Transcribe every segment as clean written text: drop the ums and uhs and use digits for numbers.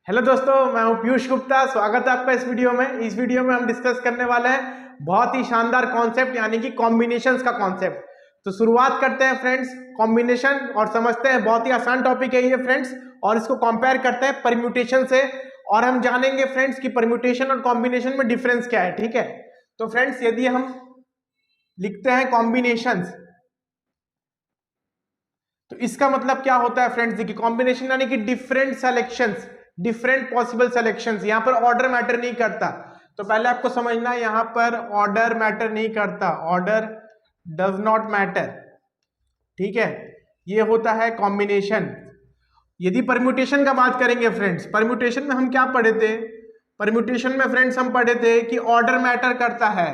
Hello दोस्तों, मैं हूं पीयूष गुप्ता। स्वागत है आपका इस वीडियो में। इस वीडियो में हम डिस्कस करने वाले हैं बहुत ही शानदार कॉन्सेप्ट यानी कि कॉम्बिनेशंस का कॉन्सेप्ट। तो शुरुआत करते हैं फ्रेंड्स कॉम्बिनेशन और समझते हैं। बहुत ही आसान टॉपिक है ये फ्रेंड्स, और इसको कंपेयर करते हैं परम्यूटेशन से और हम जानेंगे फ्रेंड्स कि परम्यूटेशन और कॉम्बिनेशन में डिफरेंस क्या है। ठीक है, तो फ्रेंड्स यदि हम लिखते हैं कॉम्बिनेशंस तो इसका मतलब क्या होता है फ्रेंड्स। देखिए, कॉम्बिनेशन यानी कि different selections, different possible selections. यहां पर ऑर्डर मैटर नहीं करता, तो पहले आपको समझना है यहां पर ऑर्डर मैटर नहीं करता, ऑर्डर डज नॉट मैटर। ठीक है, ये होता है कॉम्बिनेशन। यदि परम्यूटेशन का बात करेंगे फ्रेंड्स, परम्यूटेशन में हम क्या पढ़े थे? परम्यूटेशन में फ्रेंड्स हम पढ़े थे कि ऑर्डर मैटर करता है,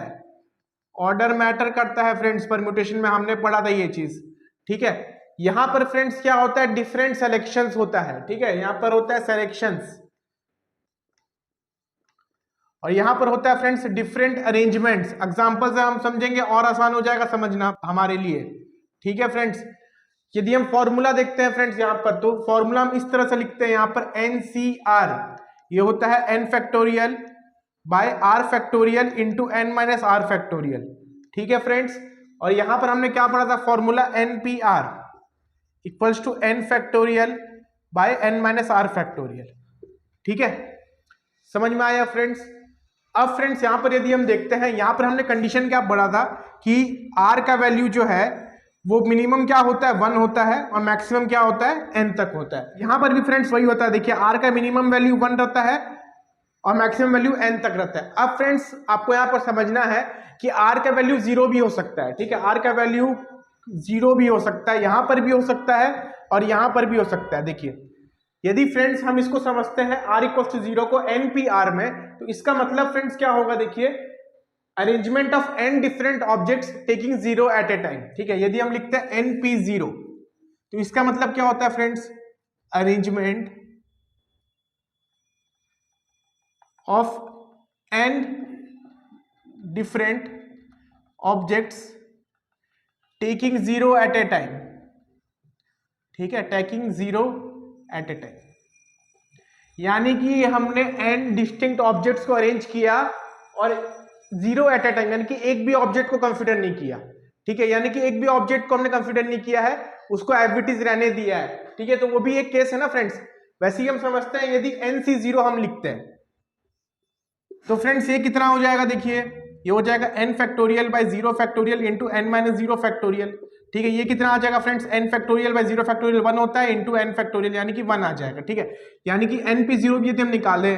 ऑर्डर मैटर करता है फ्रेंड्स। परम्यूटेशन में हमने पढ़ा था ये चीज। ठीक है, यहां पर फ्रेंड्स क्या होता है? डिफरेंट सिलेक्शंस होता है। ठीक है, यहां पर होता है सिलेक्शंस और यहां पर होता है फ्रेंड्स डिफरेंट अरेंजमेंट्स। एग्जांपल से हम समझेंगे और आसान हो जाएगा समझना हमारे लिए। ठीक है फ्रेंड्स, यदि हम फॉर्मूला देखते हैं फ्रेंड्स यहां पर, तो फॉर्मूला हम इस तरह से लिखते हैं यहां पर NCR, ये होता है n factorial by r factorial into n minus r factorial. ठीक है फ्रेंड्स, और यहां पर हमने क्या पढ़ा था? Formula NPR equals to n factorial by n minus r factorial. ठीक है, समझ में आया फ्रेंड्स? अब फ्रेंड्स यहां पर यदि हम देखते हैं, यहां पर हमने कंडीशन क्या पढ़ा था कि r का वैल्यू जो है वो मिनिमम क्या होता है? 1 होता है और मैक्सिमम क्या होता है? n तक होता है। यहां पर भी फ्रेंड्स वही होता है। देखिए, r का मिनिमम वैल्यू 1 रहता है और मैक्सिमम वैल्यू n तक रहता है। अब फ्रेंड्स आपको यहां पर समझना है कि r का वैल्यू 0 भी हो सकता है। ठीक है, r का वैल्यू 0 भी हो सकता है, यहां पर भी हो सकता है और यहां पर भी हो सकता है। देखिए, यदि फ्रेंड्स हम इसको समझते हैं r इक्वल टू 0 को NPR में, तो इसका मतलब फ्रेंड्स क्या होगा? देखिए, arrangement of n different objects taking 0 at a time. ठीक है, यदि हम लिखते हैं NP0 तो इसका मतलब क्या होता है friends? Arrangement of n different objects taking 0 at a time. ठीक है, टेकिंग 0 एट ए टाइम यानी कि हमने n डिस्टिंक्ट ऑब्जेक्ट्स को अरेंज किया और 0 एट ए टाइम यानी कि एक भी ऑब्जेक्ट को कंसीडर नहीं किया। ठीक है, यानी कि एक भी ऑब्जेक्ट को हमने कंसीडर नहीं किया है, उसको एज इट इज रहने दिया है। ठीक है, तो वो भी एक केस है ना फ्रेंड्स। वैसे ही हम समझते हैं यदि NC0 हम लिखते हैं तो फ्रेंड्स ये कितना हो जाएगा? देखिए, ये हो जाएगा n factorial bye 0 factorial into n minus 0 factorial. ठीक है, ये कितना आ जाएगा friends? n factorial bye 0 factorial 1 होता है इंटू n फैक्टोरियल यानी कि 1 आ जाएगा। ठीक है, यानी कि NP0 भी यदि हम निकाले,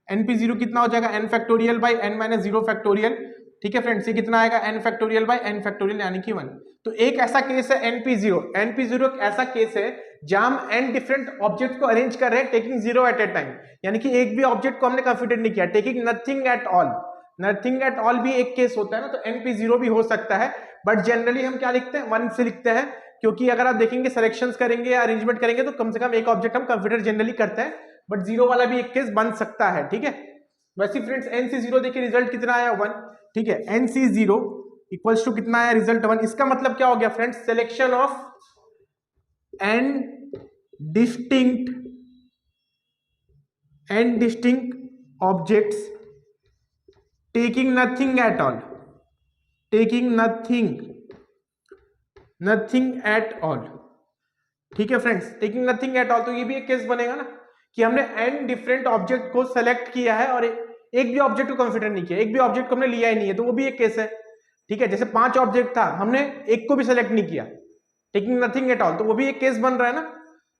NP0 कितना हो जाएगा? n factorial by n minus 0 factorial. ठीक है फ्रेंड्स, ये कितना आएगा? n factorial by n factorial यानी कि 1। तो एक ऐसा केस है NP0, NP0 एक ऐसा केस है जहां हम n डिफरेंट ऑब्जेक्ट को अरेंज कर रहे हैं टेकिंग 0 एट ए टाइम, यानी कि एक भी ऑब्जेक्ट को हमने कंसीडर नहीं किया, taking nothing at all. Nothing at all भी एक केस होता है ना, तो NP0 भी हो सकता है, बट जनरली हम क्या लिखते हैं? 1 से लिखते हैं, क्योंकि अगर आप देखेंगे सिलेक्शंस करेंगे या अरेंजमेंट करेंगे तो कम से कम एक ऑब्जेक्ट हम कंसीडर जनरली करते हैं, बट 0 वाला भी एक केस बन सकता है। ठीक है, वैसे फ्रेंड्स NC0 देखिए रिजल्ट कितना आया? 1। ठीक है, NC0 इक्वल्स टू कितना आया? रिजल्ट 1। इसका मतलब क्या हो गया friends? Selection of n distinct objects taking nothing at all, taking nothing at all. ठीक है friends, taking nothing at all, तो ये भी एक केस बनेगा ना कि हमने n डिफरेंट ऑब्जेक्ट को सेलेक्ट किया है और एक भी ऑब्जेक्ट को कंसीडर नहीं किया, एक भी ऑब्जेक्ट को हमने लिया ही नहीं है, तो वो भी एक केस है। ठीक है, जैसे 5 ऑब्जेक्ट था, हमने एक को भी सेलेक्ट नहीं किया, टेकिंग नथिंग एट ऑल, तो वो भी एक केस बन रहा है ना,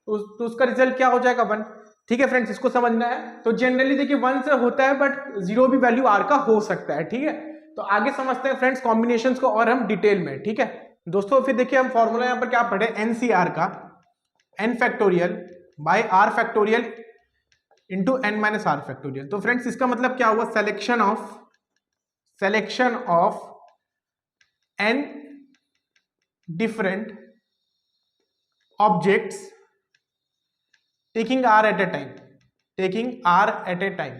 तो उसका रिजल्ट क्या हो जाएगा? 1। ठीक है फ्रेंड्स, इसको समझना है। तो जनरली देखिए 1 से होता है, बट 0 भी वैल्यू r का हो सकता है। ठीक है, तो आगे समझते हैं फ्रेंड्स कॉम्बिनेशंस को और हम डिटेल में। ठीक है दोस्तों, फिर देखिए हम फॉर्मूला यहां पर क्या पढ़े? NCR का n factorial by r factorial into n minus r factorial. तो फ्रेंड्स इसका मतलब क्या हुआ? Selection of n different objects taking r at a time, taking r at a time.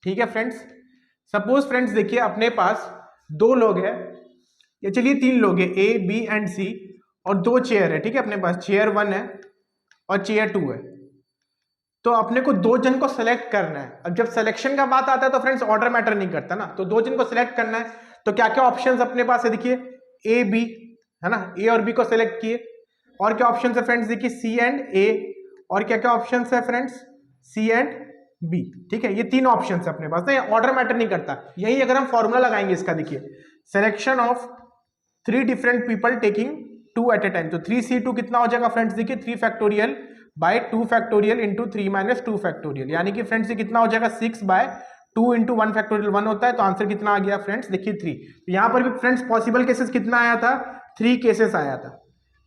ठीक है फ्रेंड्स, सपोज फ्रेंड्स देखिए अपने पास 2 लोग हैं, या चलिए 3 लोग हैं, A B एंड C, और 2 चेयर है। ठीक है, अपने पास चेयर 1 है और चेयर 2 है। तो अपने को दो जन को सिलेक्ट करना है। अब जब सिलेक्शन का बात आता है तो फ्रेंड्स ऑर्डर मैटर नहीं करता ना, तो दो जन को सिलेक्ट करना है। तो क्या क्या ऑप्शंस अपने पास है देखिए, ए बी है ना, ए और बी को सिलेक्ट किए। और क्या ऑप्शन है फ्रेंड्स देखिए, सी एंड ए। और क्या क्या ऑप्शन है फ्रेंड्स, सी एंड बी। ठीक है, ये तीन ऑप्शन है अपने पास, तो ऑर्डर मैटर नहीं करता। यही अगर हम फॉर्मूला लगाएंगे इसका, देखिए selection of 3 different people taking 2 at a time, तो 3C2 कितना हो जाएगा फ्रेंड्स देखिए, 3 factorial by 2 factorial into 3 minus 2 factorial, यानी कि फ्रेंड्स ये कितना हो जाएगा 6 बाय 2 इंटू 1 फैक्टोरियल 1 होता है। तो आंसर कितना आ गया फ्रेंड्स देखिए 3। तो यहाँ पर भी फ्रेंड्स पॉसिबल केसेस कितना आया था, 3 केसेस आया था।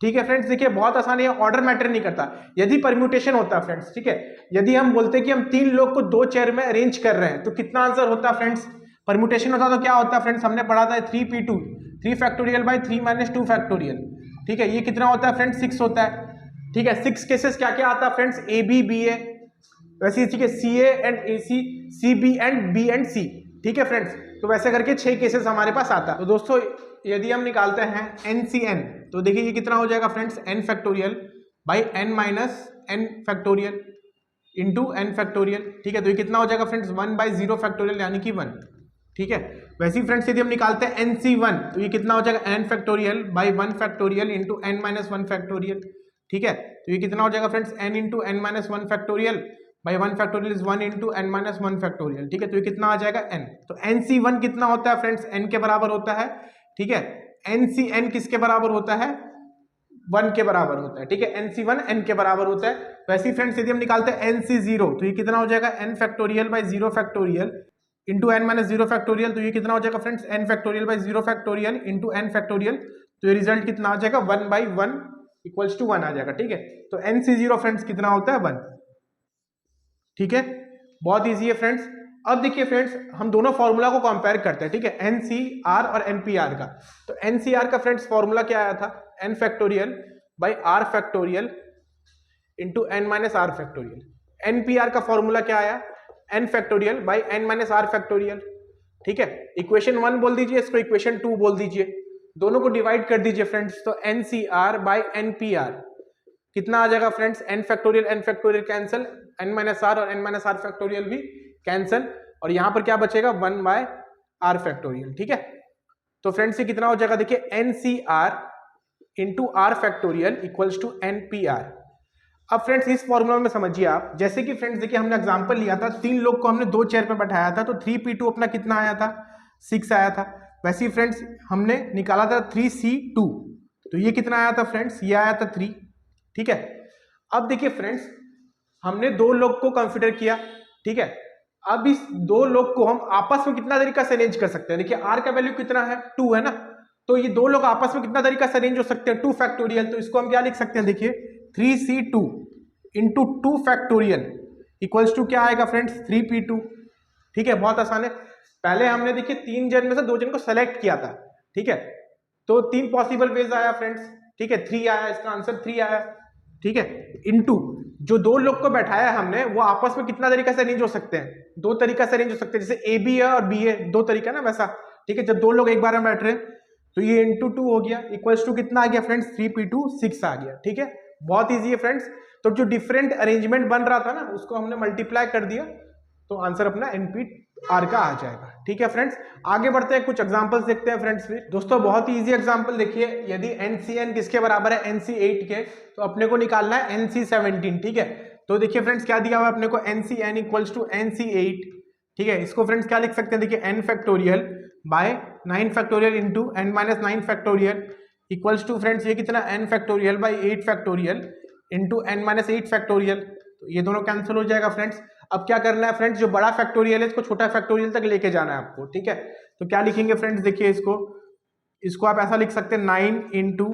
ठीक है फ्रेंड्स, देखिए बहुत आसान है, ऑर्डर मैटर नहीं करता। यदि परम्यूटेशन होता है फ्रेंड्स, ठीक है, यदि हम बोलते कि हम 3 लोग को 2 चेयर में अरेंज कर रहे हैं तो कितना आंसर होता है फ्रेंड्स, परम्यूटेशन होता तो क्या होता है फ्रेंड्स, हमने पढ़ा था 3p2 3 factorial bye 3 minus 2 factorial. ठीक है, ये कितना होता है फ्रेंड्स 6 होता है। ठीक है, 6 केसेस क्या क्या आता है friends, A B B A, वैसे ठीक है C A and A C, C B and B and C. ठीक है फ्रेंड्स, तो वैसे करके 6 केसेस हमारे पास आता है। तो दोस्तों यदि हम निकालते हैं NCN, तो देखिए ये कितना हो जाएगा friends, n factorial by n minus n factorial into n factorial. ठीक है, तो ये कितना हो जाएगा फ्रेंड्स 1 बाई 0 फैक्टोरियल यानी कि 1। ठीक है, वैसे ही फ्रेंड्स यदि हम निकालते हैं NC1, तो ये कितना हो जाएगा n factorial by 1 factorial into n minus 1 factorial. ठीक है, तो ये कितना हो जाएगा friends n into n minus 1 factorial by 1 factorial is 1 into n minus 1 factorial. ठीक है, तो ये कितना आ जाएगा n। तो NC1 कितना होता है फ्रेंड्स, n के बराबर होता है। ठीक है, NCN किसके बराबर होता है, 1 के बराबर होता है। ठीक है, NC1 n के बराबर होता है। वैसे ही फ्रेंड्स यदि हम निकालते हैं NC0, तो ये कितना हो जाएगा n factorial by 0 factorial into n minus 0 factorial, तो ये कितना हो जाएगा friends n factorial by 0 factorial into n factorial, तो ये रिजल्ट कितना आ जाएगा 1 बाई 1 इक्वल्स टू 1 आ जाएगा। ठीक है, तो NC0 फ्रेंड्स कितना होता है 1। ठीक है, बहुत ईजी है फ्रेंड्स। अब देखिए फ्रेंड्स, हम दोनों फॉर्मूला को कंपेयर करते हैं। ठीक है, NCR और NPR का। तो NCR का फ्रेंड्स फॉर्मूला क्या आया था, n factorial by r factorial into n minus r factorial. NPR का फॉर्मूला क्या आया, n factorial by n minus r factorial. ठीक है, इक्वेशन 1 बोल दीजिए, इसको इक्वेशन 2 बोल दीजिए, दोनों को डिवाइड कर दीजिए फ्रेंड्स। तो NCR बाई NPR कितना आ जाएगा friends, n factorial cancel, n minus r और n माइनस r फैक्टोरियल भी कैंसिल, और यहां पर क्या बचेगा 1 बाय r फैक्टोरियल। ठीक है, तो फ्रेंड्स ये कितना हो जाएगा देखिए, NCR into r factorial equals to NPR। अब फ्रेंड्स इस फॉर्मूला में समझिए आप, जैसे कि फ्रेंड्स देखिए हमने एग्जांपल लिया था, 3 लोग को हमने 2 चेयर पे बैठाया था, तो 3p2 अपना कितना आया था 6 आया था। वैसे ही फ्रेंड्स हमने निकाला था 3C2, तो ये कितना आया था फ्रेंड्स, ये आया था 3। ठीक है, अब देखिए फ्रेंड्स हमने 2 लोग को कंसिडर किया। ठीक है, अब इस 2 लोग को हम आपस में कितना तरीका से अरेंज कर सकते हैं, देखिए r का वैल्यू कितना है 2 है ना, तो ये 2 लोग आपस में कितना तरीका से अरेंज हो सकते हैं 2 फैक्टोरियल। तो इसको हम क्या लिख सकते हैं देखिए, 3C2 into 2 factorial equals to क्या आएगा फ्रेंड्स 3p2। ठीक है, बहुत आसान है। पहले हमने देखिए 3 जन में से 2 जन को सेलेक्ट किया था। ठीक है, तो 3 पॉसिबल वेज आया फ्रेंड्स। ठीक है, 3 आया, इसका आंसर 3 आया। ठीक है, इनटू जो 2 लोग को बैठाया हमने, वो आपस में कितना तरीका से अरेंज हो सकते हैं, 2 तरीका से अरेंज हो सकते हैं, जैसे ए बी है और बी है, 2 तरीका ना वैसा। ठीक है, जब 2 लोग एक बार में बैठ रहे हैं तो ये इंटू 2 हो गया, इक्वल्स टू कितना आ गया फ्रेंड्स 3p2 6 आ गया। ठीक है, बहुत ईजी है फ्रेंड्स। तो जो डिफरेंट अरेंजमेंट बन रहा था ना, उसको हमने मल्टीप्लाई कर दिया, तो आंसर अपना NPR का आ जाएगा। ठीक है फ्रेंड्स, आगे बढ़ते हैं, कुछ एग्जांपल्स देखते हैं फ्रेंड्स। फिर दोस्तों बहुत ही इजी एग्जांपल देखिए, यदि NCN किसके बराबर है NC8 के, तो अपने को निकालना है NC17। ठीक है, तो देखिए फ्रेंड्स क्या दिया हुआ है अपने को, NCN इक्वल्स टू NC8। ठीक है, इसको फ्रेंड्स क्या लिख सकते हैं देखिए, n factorial by 9 factorial into n minus 9 factorial equals to friends ये कितना n factorial by 8 factorial into n minus 8 factorial. तो ये दोनों कैंसिल हो जाएगा फ्रेंड्स। अब क्या करना है फ्रेंड्स, जो बड़ा फैक्टोरियल है इसको छोटा फैक्टोरियल तक लेके जाना है आपको। ठीक है, तो क्या लिखेंगे फ्रेंड्स देखिए, इसको आप ऐसा लिख सकते हैं 9 into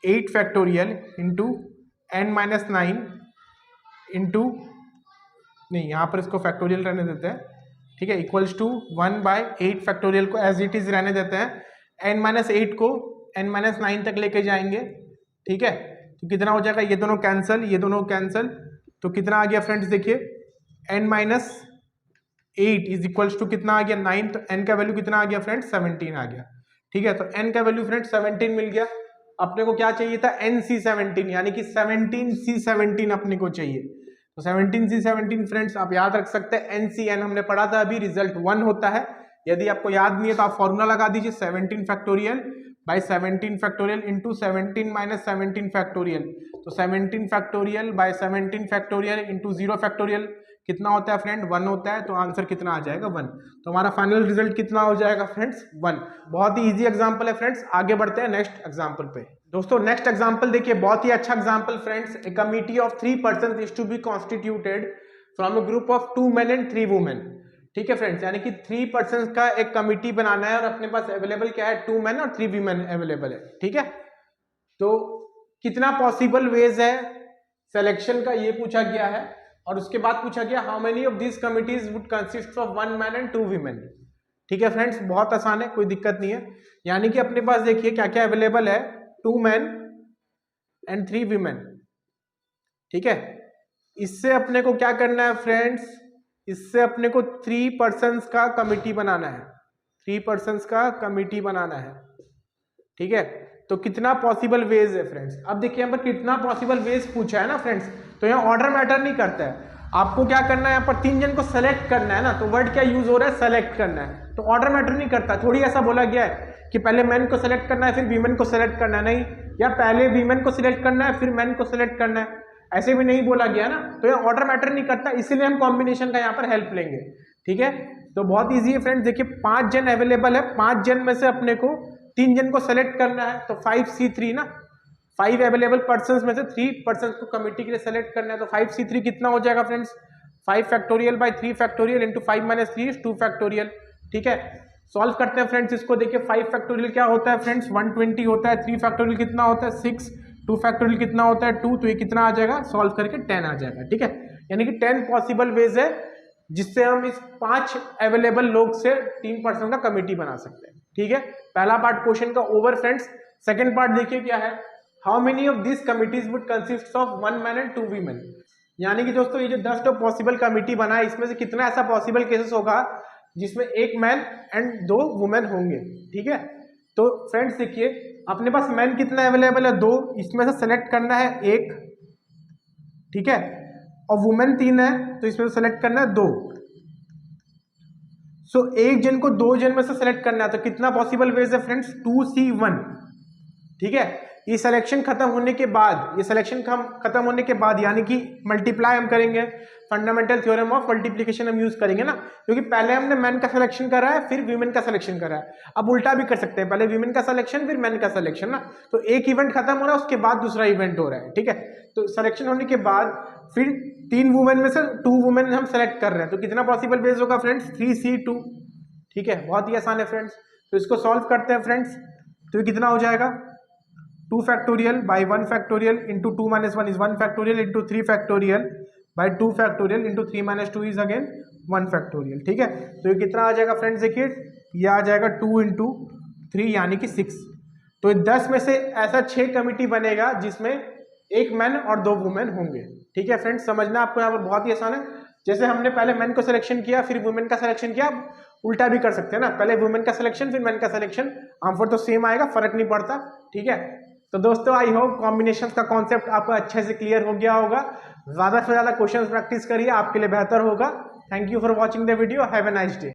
8 factorial into n minus 9 into, नहीं यहाँ पर इसको फैक्टोरियल रहने देते हैं। ठीक है, इक्वल्स टू 1 बाय 8 फैक्टोरियल को एज इट इज रहने देते हैं, n माइनस 8 को n माइनस 9 तक लेके जाएंगे। ठीक है, तो कितना हो जाएगा, ये दोनों कैंसिल, ये दोनों कैंसिल, तो कितना आ गया फ्रेंड्स देखिए, n minus 8 is equals to कितना आ गया 9, तो n का वैल्यू कितना आ गया फ्रेंड्स 17 आ गया। ठीक है, तो n का वैल्यू फ्रेंड्स 17 मिल गया। अपने को क्या चाहिए था NC17, यानी कि 17C17 अपने को चाहिए। तो 17C17 फ्रेंड्स आप याद रख सकते हैं, NCN हमने पढ़ा था अभी, रिजल्ट 1 होता है। यदि आपको याद नहीं है तो आप फॉर्मूला लगा दीजिए 17 factorial by 17 factorial into 17 minus 17 factorial. तो 17 factorial by 17 factorial into 0 factorial कितना होता है फ्रेंड? 1 होता है। तो आंसर कितना आ जाएगा? 1। तो हमारा फाइनल रिजल्ट कितना हो जाएगा फ्रेंड्स? 1। बहुत ही इजी एग्जांपल है फ्रेंड्स। आगे बढ़ते हैं नेक्स्ट एग्जांपल पे। दोस्तों नेक्स्ट एग्जांपल देखिए, बहुत ही अच्छा example friends. A committee of 3 person is to be constituted from a group of 2 men and 3 women। ठीक है फ्रेंड्स, यानी कि 3 पर्सन का एक कमिटी बनाना है और अपने पास अवेलेबल क्या है? 2 men और 3 women अवेलेबल है। ठीक है, तो कितना पॉसिबल वेज है सिलेक्शन का, ये पूछा गया है। और उसके बाद पूछा गया how many of this committees would consist of 1 man and 2 women। ठीक है फ्रेंड्स, बहुत आसान है, कोई दिक्कत नहीं है। यानी कि अपने पास देखिए क्या क्या अवेलेबल है, 2 men and 3 women। ठीक है, इससे अपने को क्या करना है फ्रेंड्स? इससे अपने को 3 पर्सन्स का कमिटी बनाना है, 3 पर्सन्स का कमिटी बनाना है। ठीक है, तो कितना पॉसिबल वेज है फ्रेंड्स? अब देखिए यहाँ पर कितना पॉसिबल वेज पूछा है ना फ्रेंड्स, तो यहाँ ऑर्डर मैटर नहीं करता है। आपको क्या करना है, यहाँ पर 3 जन को सेलेक्ट करना है ना, तो वर्ड क्या यूज हो रहा है? सेलेक्ट करना है। तो ऑर्डर मैटर नहीं करता। थोड़ी ऐसा बोला गया है कि पहले मैन को सेलेक्ट करना है फिर वीमेन को सेलेक्ट करना है, नहीं, या पहले वीमेन को सिलेक्ट करना है फिर मैन को सिलेक्ट करना है, ऐसे भी नहीं बोला गया ना। तो यहाँ ऑर्डर मैटर नहीं करता, इसीलिए हम कॉम्बिनेशन का यहाँ पर हेल्प लेंगे। ठीक है, तो बहुत ईजी है फ्रेंड्स। देखिए 5 जन अवेलेबल है, 5 जन में से अपने को 3 जन को सेलेक्ट करना है, तो 5C3 ना, 5 अवेलेबल पर्सन्स में से 3 पर्सन्स को कमिटी के लिए सेलेक्ट करना है। तो 5C3 कितना हो जाएगा friends? 5 factorial by 3 factorial into 5 minus 3 2 factorial. ठीक है, सॉल्व करते हैं फ्रेंड्स इसको। देखिए 5 फैक्टोरियल क्या होता है फ्रेंड्स? 120 होता है। 3 फैक्टोरियल कितना होता है? 6। 2 फैक्टोरियल कितना होता है? 2। तो ये कितना आ जाएगा? सॉल्व करके 10 आ जाएगा। ठीक है, यानी कि 10 पॉसिबल वेज है जिससे हम इस 5 अवेलेबल लोग से 3 पर्सन का कमिटी बना सकते हैं। ठीक है, पहला पार्ट क्वेश्चन का ओवर फ्रेंड्स। सेकंड पार्ट देखिए क्या है, how many of this committees would consist of 1 man and 2 women। यानी कि दोस्तों ये जो 10 तो पॉसिबल कमिटी बना है, इसमें से कितना ऐसा पॉसिबल केसेस होगा जिसमें 1 मैन एंड 2 वुमेन होंगे। ठीक है, तो फ्रेंड्स देखिए अपने पास मैन कितना अवेलेबल है? 2, इसमें से सेलेक्ट करना है 1। ठीक है, और वुमेन 3 है, तो इसमें से सेलेक्ट करना है 2। सो 1 जन को 2 जन में से सेलेक्ट करना है, तो कितना पॉसिबल वेज है फ्रेंड्स? 2C1। ठीक है, ये सिलेक्शन खत्म होने के बाद, ये सिलेक्शन खत्म होने के बाद यानी कि मल्टीप्लाई हम करेंगे, फंडामेंटल थ्योरम ऑफ मल्टीप्लिकेशन हम यूज करेंगे ना, क्योंकि पहले हमने मैन का सिलेक्शन करा है फिर वीमेन का सिलेक्शन करा है। अब उल्टा भी कर सकते हैं, पहले वीमेन का सिलेक्शन फिर मैन का सिलेक्शन ना। तो एक इवेंट खत्म हो रहा है उसके बाद दूसरा इवेंट हो रहा है। ठीक है, तो सिलेक्शन होने के बाद फिर 3 वुमेन में से 2 वुमेन हम सेलेक्ट कर रहे हैं, तो कितना पॉसिबल बेस होगा फ्रेंड्स? 3C2। ठीक है, बहुत ही आसान है फ्रेंड्स। तो इसको सॉल्व करते हैं फ्रेंड्स, तो ये कितना हो जाएगा? 2 factorial by 1 factorial into 2 minus 1 is 1 factorial into 3 factorial by 2 factorial into 3 minus 2 is again 1 factorial. ठीक है, तो ये कितना आ जाएगा फ्रेंड्स? देखिए ये आ जाएगा 2 इंटू 3 यानी कि 6। तो 10 में से ऐसा 6 कमिटी बनेगा जिसमें 1 मैन और 2 वुमेन होंगे। ठीक है फ्रेंड्स, समझना आपको यहाँ पर बहुत ही आसान है। जैसे हमने पहले मैन को सिलेक्शन किया फिर वुमेन का सिलेक्शन किया, उल्टा भी कर सकते हैं ना, पहले वुमेन का सिलेक्शन फिर मैन का सिलेक्शन, आंसर तो सेम आएगा, फर्क नहीं पड़ता। ठीक है, तो दोस्तों आई होप कॉम्बिनेशन का कॉन्सेप्ट आपको अच्छे से क्लियर हो गया होगा। ज्यादा से ज्यादा क्वेश्चन प्रैक्टिस करिए, आपके लिए बेहतर होगा। Thank you for watching the video, have a nice day.